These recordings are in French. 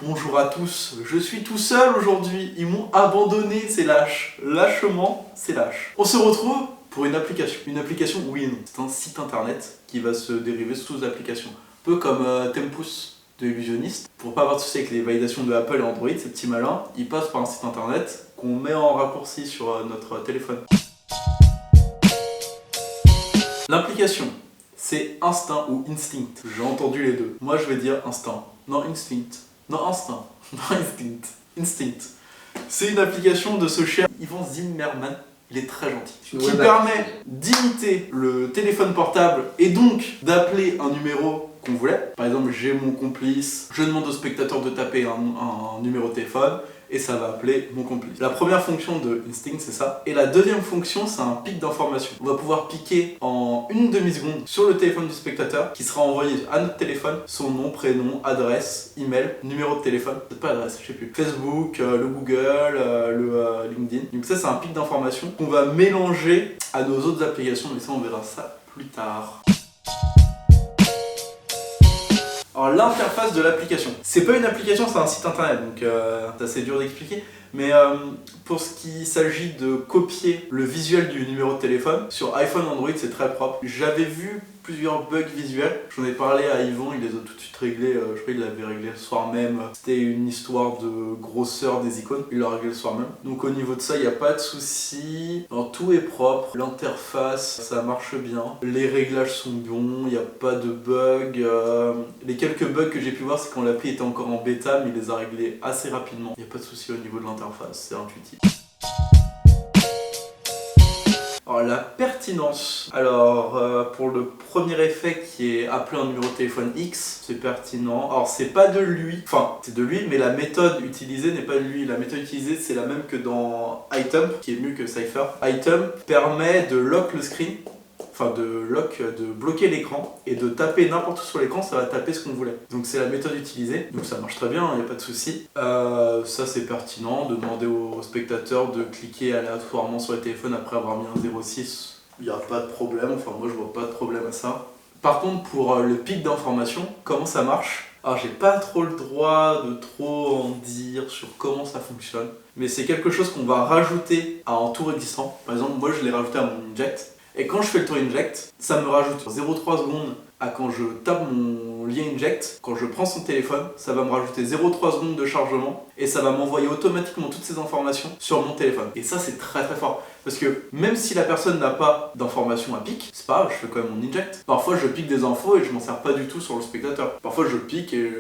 bonjour à tous, je suis tout seul aujourd'hui, ils m'ont abandonné, c'est lâche. Lâchement, c'est lâche. On se retrouve pour une application oui et non. C'est un site internet qui va se dériver sous application. Un peu comme Tempus de Illusionniste. Pour pas avoir de soucis avec les validations de Apple et Android, ces petits malins, ils passent par un site internet qu'on met en raccourci sur notre téléphone. L'application, c'est Instinct ou Instinct. J'ai entendu les deux. Moi je vais dire Instinct. Non, Instinct. Non, Instinct. Non, Instinct. Instinct. C'est une application de ce cher Ivan Zimmerman. Il est très gentil. Qui permet d'imiter le téléphone portable et donc d'appeler un numéro qu'on voulait. Par exemple, j'ai mon complice, je demande au spectateur de taper un numéro de téléphone et ça va appeler mon complice. La première fonction de Instinct, c'est ça. Et la deuxième fonction, c'est un pic d'information. On va pouvoir piquer en une demi-seconde sur le téléphone du spectateur qui sera envoyé à notre téléphone son nom, prénom, adresse, email, numéro de téléphone. Peut-être pas adresse, je sais plus. Facebook, le Google, le LinkedIn. Donc ça, c'est un pic d'information qu'on va mélanger à nos autres applications. Mais ça, on verra ça plus tard. Alors l'interface de l'application, c'est pas une application, c'est un site internet, donc c'est assez dur d'expliquer. Mais pour ce qui s'agit de copier le visuel du numéro de téléphone, sur iPhone Android c'est très propre. J'avais vu plusieurs bugs visuels, j'en ai parlé à Yvan, il les a tout de suite réglés, je crois qu'il l'avait réglé le soir même. C'était une histoire de grosseur des icônes, il l'a réglé le soir même. Donc au niveau de ça, il n'y a pas de souci. Tout est propre, l'interface, ça marche bien. Les réglages sont bons, il n'y a pas de bugs. Les quelques bugs que j'ai pu voir, c'est quand l'appli était encore en bêta, mais il les a réglés assez rapidement. Il n'y a pas de souci au niveau de l'interface, c'est intuitif. Alors la pertinence, pour le premier effet qui est appeler un numéro de téléphone X, c'est pertinent. Alors c'est pas de lui, enfin c'est de lui, mais la méthode utilisée n'est pas de lui. La méthode utilisée c'est la même que dans Item, qui est mieux que Cypher. Item permet de lock le screen, de bloquer l'écran et de taper n'importe où sur l'écran, ça va taper ce qu'on voulait. Donc c'est la méthode utilisée, donc ça marche très bien, il n'y a pas de souci. Ça c'est pertinent, de demander aux spectateurs de cliquer aléatoirement sur le téléphone après avoir mis un 06, il n'y a pas de problème, enfin moi je vois pas de problème à ça. Par contre pour le pic d'information, comment ça marche? Alors j'ai pas trop le droit de trop en dire sur comment ça fonctionne, mais c'est quelque chose qu'on va rajouter à un tour existant. Par exemple moi je l'ai rajouté à mon inject. Et quand je fais le tour inject, ça me rajoute 0,3 secondes à quand je tape mon lien inject. Quand je prends son téléphone, ça va me rajouter 0,3 secondes de chargement et ça va m'envoyer automatiquement toutes ces informations sur mon téléphone. Et ça c'est très très fort. Parce que même si la personne n'a pas d'informations à pic, c'est pas grave, je fais quand même mon inject. Parfois je pique des infos et je m'en sers pas du tout sur le spectateur. Parfois je pique et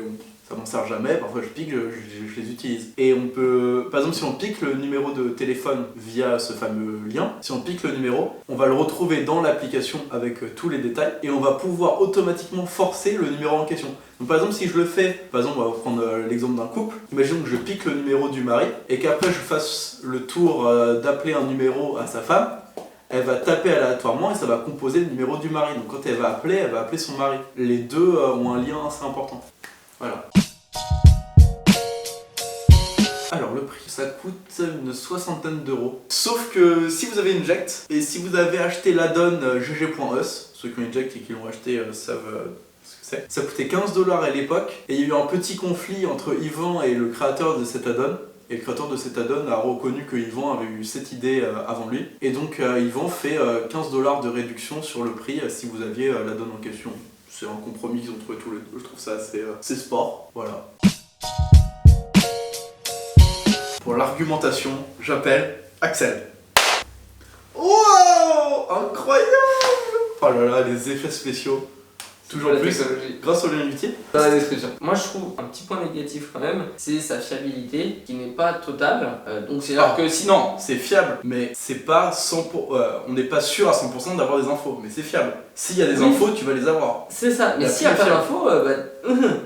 ça m'en sert jamais, parfois je pique, je les utilise. Et on peut, par exemple si on pique le numéro de téléphone via ce fameux lien, si on pique le numéro, on va le retrouver dans l'application avec tous les détails et on va pouvoir automatiquement forcer le numéro en question. Donc par exemple si je le fais, par exemple on va prendre l'exemple d'un couple, imaginons que je pique le numéro du mari et qu'après je fasse le tour d'appeler un numéro à sa femme, elle va taper aléatoirement et ça va composer le numéro du mari. Donc quand elle va appeler son mari. Les deux ont un lien assez important. Voilà. Alors le prix, ça coûte une soixantaine d'euros. Sauf que si vous avez Inject et si vous avez acheté l'add-on gg.us, ceux qui ont Inject et qui l'ont acheté savent ce que c'est. Ça coûtait 15$ à l'époque et il y a eu un petit conflit entre Yvan et le créateur de cet add-on. Et le créateur de cet add-on a reconnu que Yvan avait eu cette idée avant lui. Et donc Yvan fait 15$ de réduction sur le prix si vous aviez l'add-on en question. C'est un compromis qu'ils ont trouvé tous les deux, je trouve ça assez sport, voilà. Pour l'argumentation, j'appelle Axel. Wow, incroyable! Oh là là, les effets spéciaux. Toujours plus, grâce au lien utile. Dans la description. Moi je trouve un petit point négatif quand même, c'est sa fiabilité qui n'est pas totale. Donc c'est là que sinon c'est fiable, mais c'est pas 100%. On n'est pas sûr à 100% d'avoir des infos, mais c'est fiable. S'il y a des infos, tu vas les avoir. C'est ça, mais s'il n'y a pas d'infos,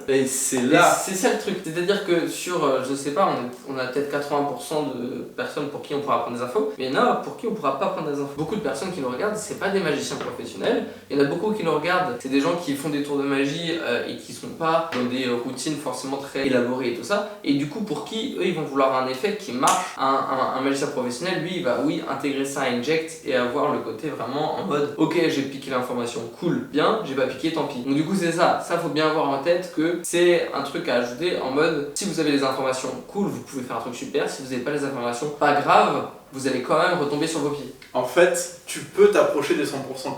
et c'est là. C'est ça le truc, c'est-à-dire que sur, je sais pas, on a peut-être 80% de personnes pour qui on pourra prendre des infos, mais il y en a pour qui on pourra pas prendre des infos. Beaucoup de personnes qui nous regardent, c'est pas des magiciens professionnels, il y en a beaucoup qui nous regardent, c'est des gens qui font des tours de magie et qui sont pas dans des routines forcément très élaborées et tout ça, et du coup pour qui eux ils vont vouloir un effet qui marche. Un magicien professionnel, lui il va intégrer ça à Inject et avoir le côté vraiment en mode ok j'ai piqué l'information informations cool, bien, j'ai pas piqué, tant pis. Donc du coup c'est ça faut bien avoir en tête que c'est un truc à ajouter en mode si vous avez les informations cool, vous pouvez faire un truc super, si vous n'avez pas les informations pas grave, vous allez quand même retomber sur vos pieds. En fait, tu peux t'approcher des 100%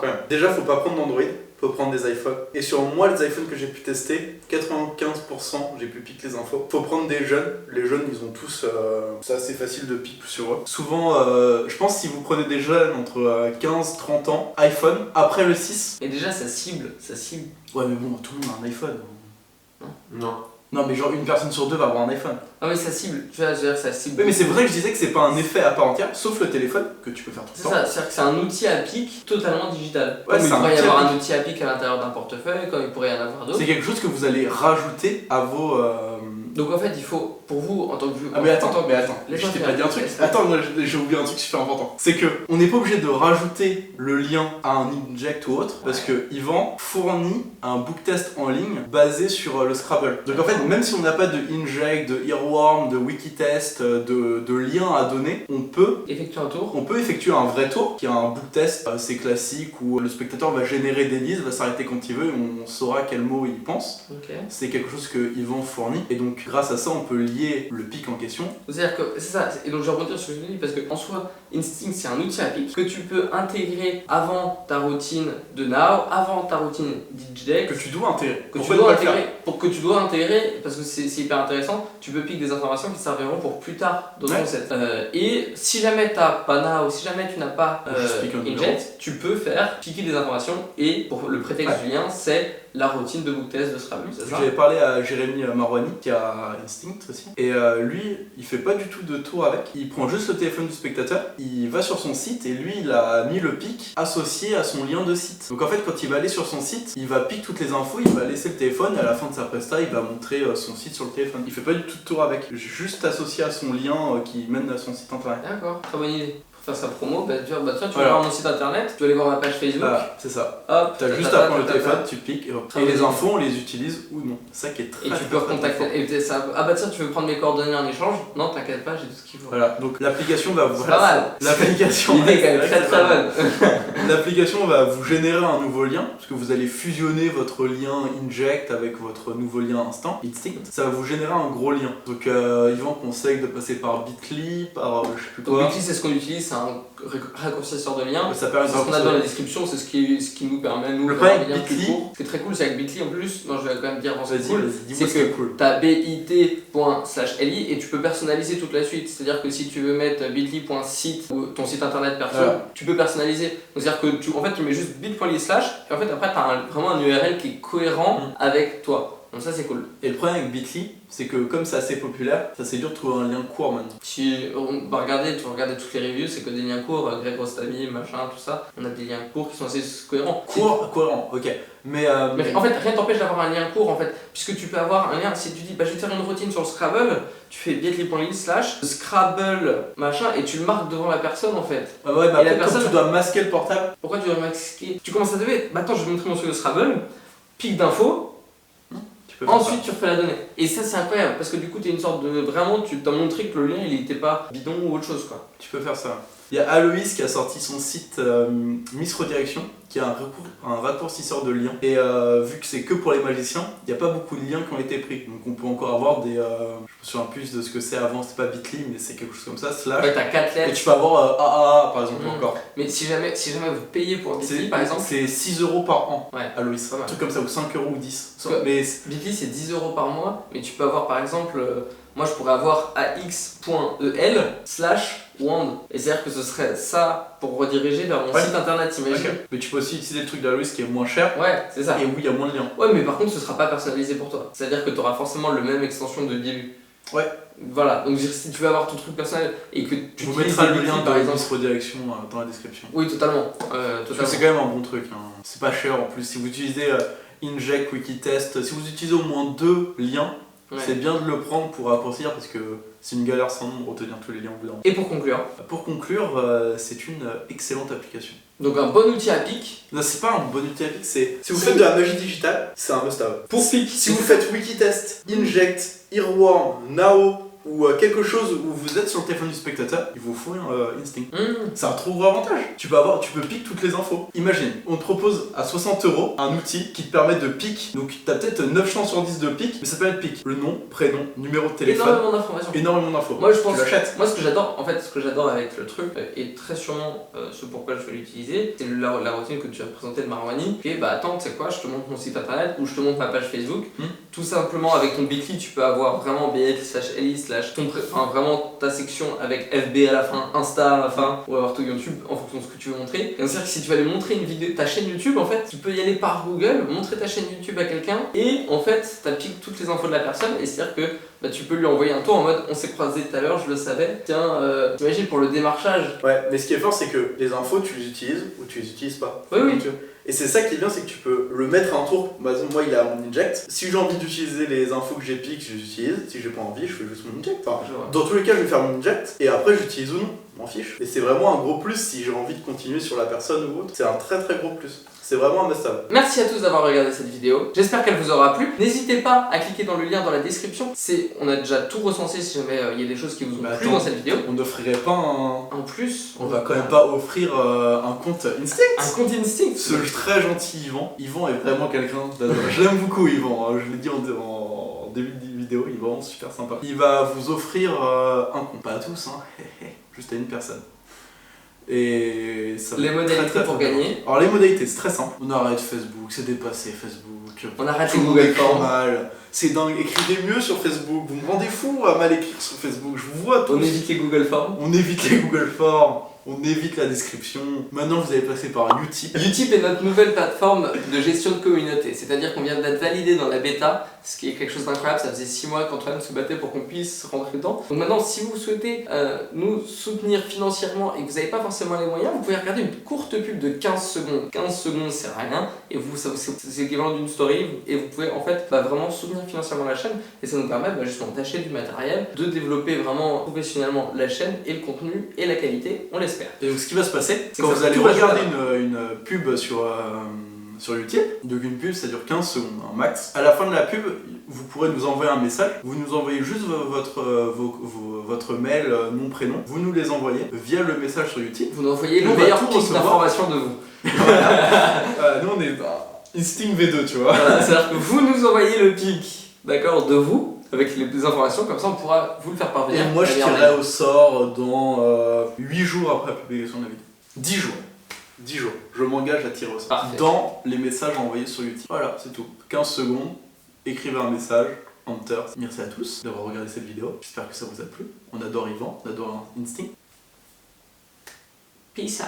quand même. Déjà, faut pas prendre d'Android, faut prendre des iPhones. Et sur moi, les iPhones que j'ai pu tester, 95% j'ai pu piquer les infos. Faut prendre des jeunes. Les jeunes, ils ont tous. C'est assez facile de piquer sur eux. Souvent, je pense si vous prenez des jeunes entre 15-30 ans, iPhone, après le 6. Et déjà, ça cible. Ouais, mais bon, tout le monde a un iPhone. Non. Non, mais genre une personne sur deux va avoir un iPhone. Ah mais ça cible, tu vois, je veux dire, ça cible. Oui, mais c'est vrai que je disais que c'est pas un effet à part entière, sauf le téléphone, que tu peux faire tout le C'est temps. ça, c'est-à-dire que c'est un outil à pic totalement digital. Ouais, Comme il c'est un pourrait y outil avoir à un outil à pic à l'intérieur d'un portefeuille, comme il pourrait y en avoir d'autres. C'est quelque chose que vous allez rajouter à vos. Donc en fait, il faut, pour vous, en tant que... Ah mais attends, Les je gens t'ai qui pas dit un truc. Attends, moi, j'ai oublié un truc super important. C'est que on n'est pas obligé de rajouter le lien à un inject ou autre, parce que Yvan fournit un book test en ligne basé sur le Scrabble. Donc en fait, même si on n'a pas de inject, de earworm, de wikitest, de lien à donner, on peut effectuer un tour. On peut effectuer un vrai tour, qui est un book test assez classique où le spectateur va générer des listes, va s'arrêter quand il veut et on saura quel mot il pense. Ok. C'est quelque chose que Yvan fournit et donc grâce à ça on peut lier le pic en question. C'est-à-dire que c'est ça, et donc je vais rebondir sur ce que je dis parce que en soi, Instinct c'est un outil à pic que tu peux intégrer avant ta routine de Now, avant ta routine d'Inject. Que tu dois intégrer. Que tu Pourquoi dois ne pas le intégrer, pour que tu dois intégrer, parce que c'est hyper intéressant, tu peux piquer des informations qui serviront pour plus tard d'autres recettes. Et si jamais tu n'as pas Now, si jamais tu n'as pas Inject, tu peux faire piquer des informations et pour le prétexte du lien, c'est la routine de book test de Scrabble. J'avais parlé à Jérémy Marouani qui a Instinct aussi et lui il fait pas du tout de tour avec, il prend juste le téléphone du spectateur, il va sur son site et lui il a mis le pic associé à son lien de site. Donc en fait quand il va aller sur son site, il va piquer toutes les infos, il va laisser le téléphone et à la fin de sa presta il va montrer son site sur le téléphone. Il fait pas du tout de tour avec, juste associé à son lien qui mène à son site internet. D'accord, très bonne idée. Faire sa promo, bah tiens, tu vas voir mon site internet, tu vas aller voir ma page Facebook. Ah, c'est ça. Hop, t'as juste à prendre le téléphone, tu piques et les infos on les utilise ou non. C'est ça qui est très. Et tu peux recontacter. Et ça, ah bah tiens, tu veux prendre mes coordonnées en échange? Non, t'inquiète pas, j'ai tout ce qu'il faut. Voilà, donc l'application va vous. C'est pas mal. L'application. L'idée est quand même très bonne. L'application va vous générer un nouveau lien, parce que vous allez fusionner votre lien Inject avec votre nouveau lien Instinct. Ça va vous générer un gros lien. Donc Yvan conseille de passer par Bitly, par je sais plus quoi. Donc Bitly c'est ce qu'on utilise, c'est un raccourcisseur de lien. Ça permet de ce qu'on a dans la description, c'est ce qui nous permet nous le faire lien plus court. Ce qui est très cool, c'est avec Bitly en plus, non je vais quand même dire avant c'est cool, c'est que cool. T'as bit.ly et tu peux personnaliser toute la suite. C'est-à-dire que si tu veux mettre bit.ly.site ou ton site internet perso, tu peux personnaliser. Donc c'est-à-dire que tu mets juste bit.ly/ et en fait après t'as vraiment un URL qui est cohérent avec toi. Donc ça c'est cool. Et le problème avec Bitly, c'est que comme c'est assez populaire, ça c'est dur de trouver un lien court maintenant. Si on va regarder, tu vas regarder toutes les reviews, c'est que des liens courts, Greg Rostami, machin, tout ça, on a des liens courts qui sont assez cohérents. Cohérent, ok. Mais en fait, rien t'empêche d'avoir un lien court en fait, puisque tu peux avoir un lien, si tu dis bah je vais te faire une routine sur le Scrabble, tu fais bit.ly/ Scrabble machin et tu le marques devant la personne en fait. Ouais, bah et la personne, tu dois masquer le portable. Pourquoi tu dois masquer? Tu commences à devoir, bah attends, je vais montrer mon truc de Scrabble, pic d'infos. Ensuite tu refais la donnée. Et ça c'est incroyable parce que du coup t'es une sorte de. Vraiment tu t'as montré que le lien il était pas bidon ou autre chose quoi. Tu peux faire ça. Il y a Aloïs qui a sorti son site Miss Redirection, qui est un raccourcisseur de liens. Et vu que c'est que pour les magiciens, il n'y a pas beaucoup de liens qui ont été pris. Donc on peut encore avoir des. Je me souviens plus de ce que c'est avant, c'était pas Bitly, mais c'est quelque chose comme ça, slash. Ouais, t'as 4 lettres. Et tu peux avoir AAA par exemple encore. Mais si jamais vous payez pour Bitly par exemple. C'est 6€ par an, ouais. Aloïs. Un truc comme ça, ou 5€ ou 10. Mais Bitly c'est 10€ par mois, mais tu peux avoir par exemple. Moi je pourrais avoir ax.el/wand. Et c'est-à-dire que ce serait ça pour rediriger vers mon site internet, t'imagines. Okay. Mais tu peux aussi utiliser le truc d'Aloïs qui est moins cher. Ouais, c'est ça. Et où il y a moins de liens. Ouais, mais par contre ce sera pas personnalisé pour toi. C'est-à-dire que tu auras forcément le même extension de début. Ouais. Voilà, donc si tu veux avoir ton truc personnel et que tu mettras le lien par exemple Miss Redirection dans la description. Oui, totalement. C'est quand même un bon truc. Hein. C'est pas cher en plus. Si vous utilisez Inject, Wikitest, si vous utilisez au moins 2 liens, c'est bien de le prendre pour raccourcir parce que c'est une galère sans nombre retenir tous les liens au bout d'un moment. Et pour conclure c'est une excellente application. Donc un bon outil à pic. Non, c'est pas un bon outil à pic, c'est. Si vous faites de la magie digitale, c'est un must-have. Pour pic, si vous faites Wikitest, Inject, Earworm, Nao, ou quelque chose où vous êtes sur le téléphone du spectateur, il vous fournit Instinct. C'est un trop gros avantage. Tu peux piquer toutes les infos. Imagine, on te propose à 60 € un outil qui te permet de pique. Donc t'as peut-être 9 chances sur 10 de pique, mais ça peut être pique. Le nom, prénom, numéro de téléphone. Énormément d'informations. Énormément d'infos. Moi je pense. Tu l'achètes. Moi ce que j'adore avec le truc, et très sûrement ce pourquoi je vais l'utiliser, c'est la routine que tu as présentée de Marwani. Et bah attends, tu sais quoi, je te montre mon site internet ou je te montre ma page Facebook. Tout simplement avec ton Bitly, tu peux avoir vraiment BL/LI/ enfin vraiment ta section avec FB à la fin, Insta à la fin, ou avoir tout YouTube en fonction de ce que tu veux montrer. C'est-à-dire que si tu vas aller montrer une vidéo, ta chaîne YouTube, en fait, tu peux y aller par Google, montrer ta chaîne YouTube à quelqu'un, et en fait, tu piques toutes les infos de la personne, et c'est-à-dire que bah, tu peux lui envoyer un tour en mode on s'est croisé tout à l'heure, je le savais. Tiens, t'imagines pour le démarchage. Ouais, mais ce qui est fort, c'est que les infos, tu les utilises ou tu les utilises pas. Oui, oui. Et c'est ça qui est bien, c'est que tu peux le mettre à un tour. Par exemple, moi, il a mon inject. Si j'ai envie d'utiliser les infos que j'ai piquées, je les utilise. Si j'ai pas envie, je fais juste mon inject. Enfin, dans tous les cas, je vais faire mon inject et après, j'utilise ou non. M'en fiche. Et c'est vraiment un gros plus si j'ai envie de continuer sur la personne ou autre. C'est un très très gros plus. C'est vraiment un must-have. Merci à tous d'avoir regardé cette vidéo. J'espère qu'elle vous aura plu. N'hésitez pas à cliquer dans le lien dans la description. On a déjà tout recensé si jamais il y a des choses qui vous ont plu dans cette vidéo. On n'offrirait pas un... En plus, on va quand même pas offrir un compte Instinct. Un compte Instinct. Ce très gentil Yvan. Yvan est vraiment quelqu'un d'adorable. Je l'aime beaucoup Yvan. Je l'ai dit en début de vidéo. Il est vraiment super sympa. Il va vous offrir un compte. Pas à tous, hein. Juste à une personne. Et ça les modalités pour gagner. Alors les modalités, c'est très simple. On arrête Facebook, c'est dépassé Facebook. On arrête les Google Forms. Mal. C'est dingue, écrivez mieux sur Facebook. Vous me rendez fou à mal écrire sur Facebook. Je vous vois tous. On évite les Google Forms. On évite les Google Forms. On évite la description. Maintenant, vous allez passer par Utip. Utip est notre nouvelle plateforme de gestion de communauté. C'est-à-dire qu'on vient d'être validé dans la bêta, ce qui est quelque chose d'incroyable. Ça faisait 6 mois qu'Antoine se battait pour qu'on puisse rentrer dedans. Donc maintenant, si vous souhaitez nous soutenir financièrement et que vous n'avez pas forcément les moyens, vous pouvez regarder une courte pub de 15 secondes. 15 secondes, c'est rien. Et c'est l'équivalent d'une story. Et vous pouvez en fait vraiment soutenir financièrement la chaîne. Et ça nous permet justement d'acheter du matériel, de développer vraiment professionnellement la chaîne et le contenu et la qualité. On l'espère. Et donc ce qui va se passer, c'est quand vous allez regarder une pub sur Utip, donc une pub ça dure 15 secondes, un max. À la fin de la pub, vous pourrez nous envoyer un message, vous nous envoyez juste votre mail, nom, prénom, vous nous les envoyez via le message sur Utip. Vous nous envoyez le meilleur pic d'information de vous. Nous on est Instinct V2, tu vois. Voilà, c'est-à-dire que vous nous envoyez le pic, d'accord, de vous, avec les informations, comme ça on pourra vous le faire parvenir. Et moi je tirerai au sort dans 8 jours après la publication de la vidéo. 10 jours. 10 jours. Je m'engage à tirer au sort. Parfait. Dans les messages envoyés sur YouTube. Voilà, c'est tout. 15 secondes, écrivez un message, Enter. Merci à tous d'avoir regardé cette vidéo. J'espère que ça vous a plu. On adore Yvan, on adore Instinct. Peace out.